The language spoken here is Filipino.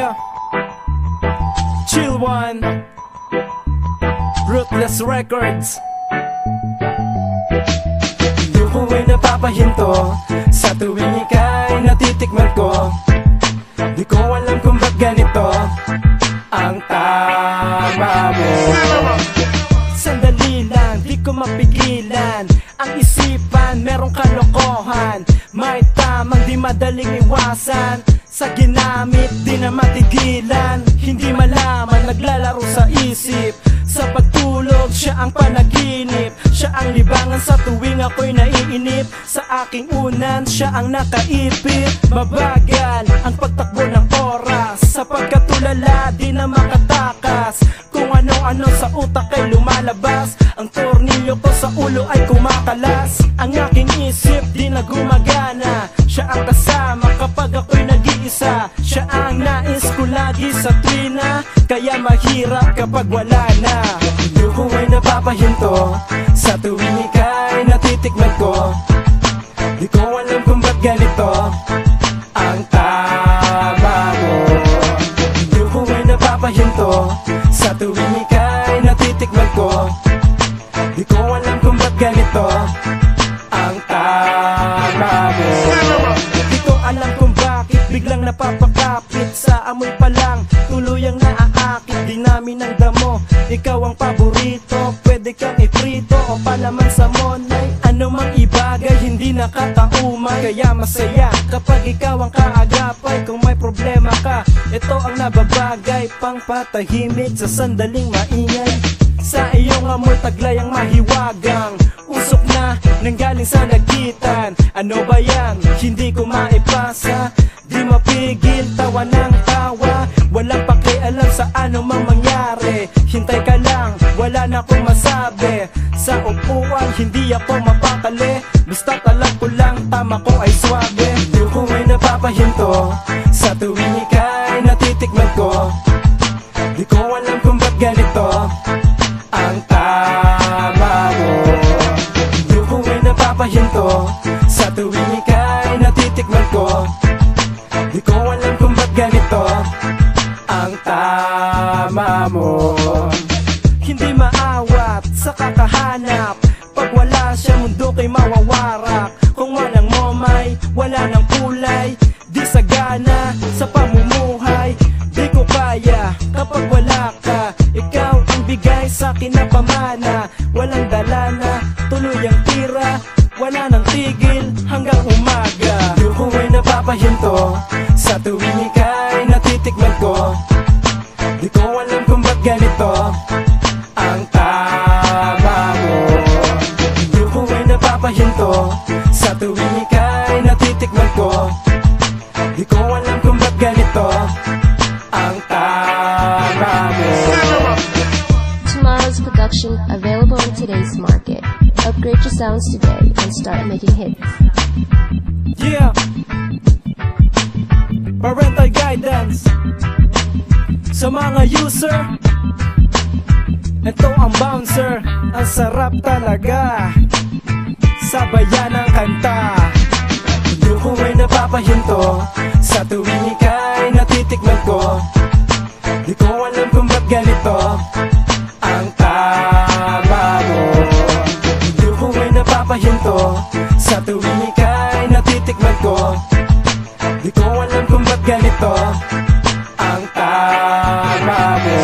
Yeah, Chill One, Ruthless Records. Hindi ko ay napapahinto sa tuwing ika'y natitikman ko. Di ko alam kung ba't ganito ang tama mo. Sandali lang, di ko mapigilan ang isipan, merong kalokohan. May tamang di madaling iwasan, sa ginamit di na matigilan. Hindi malaman, naglalaro sa isip. Sa pagtulog, siya ang panaginip. Siya ang libangan sa tuwing ako'y naiinip. Sa aking unan, siya ang nakaipit. Mabagal ang pagtakbo ng oras, sapagkat tulala di na makatakas. Kung ano-ano sa utak ay lumalabas, ang tornilyo ko sa ulo ay kumakalas. Ang aking isip di na gumagana. Siya ang kasama kapag ako'y nag-iisa. Siya ang nais ko lagi sa tuwina, kaya mahirap kapag wala na. Hindi ko ay napapahinto sa tuwing ika'y natitikman ko. Di ko alam kung ba't ganito ang tama mo. Hindi ko ay napapahinto sa tuwing ika'y natitikman ko. Di ko alam kung ba't ganito ang tama mo. Di ko alam kung bakit biglang napapakapit. Sa amoy pa lang tuluyang naaakit. Di namin ang damo, ikaw ang paborito. Pwede kang iprito o palaman sa monay. Ano mang ibagay, hindi nakakaumay. Kaya masaya kapag ikaw ang kaagapay. Kung may problema ka, ito ang nababagay. Pang patahimik sa sandaling maingay. Sa iyong amoy taglay ang mahiwagang usok na nanggaling sa lagitan. Ano ba yan? Hindi ko maipasa. Di mapigil, tawa ng tawa. Walang pakialam sa anumang mangyari. Hintay ka lang, wala na akong masabi. Sa upuan, hindi ako mapakali. Basta talag ko lang, tama ko ay swabe. Di ko ay napapahinto sa tuwing ika'y natitikman ko. Di ko alam kung ba't ganito ang tama mo. Di ko ay napapahinto sa tuwing ika'y natitikman ko. Di ko alam kung ba't ganito ang tama mo. Hindi maawat sa kakahanap, pag wala siya mundo kay mawawarak. Kung walang momay, wala ng kulay. Di sagana sa pamumuhay. Di ko kaya kapag wala ka. Ikaw ang bigay sa akin na pamana. Walang dalana, tuloy ang tira. Wala nang tigil hanggang umaga. Di ko ay napapahinto sa tuwing ika'y natitikman ko. Di ko alam kung ba't ganito ang tama mo. Di ko ay napapahinto sa tuwing ika'y natitikman ko. Di ko alam kung ba't ganito ang tama mo. Tomorrow's production available in today's market. Upgrade your sounds today and start making hits. Yeah, parental guidance sa mga user. Ito ang bouncer, ang sarap talaga. Sabayan ang kanta. Hindi ko ay napapahinto sa tuwing ika'y natitikman ko. Di ko alam kung ba't ganito ang tama mo. Hindi ko ay napapahinto sa tuwing ika'y natitikman ko. Di ko alam kung ba't ganito ang tama mo.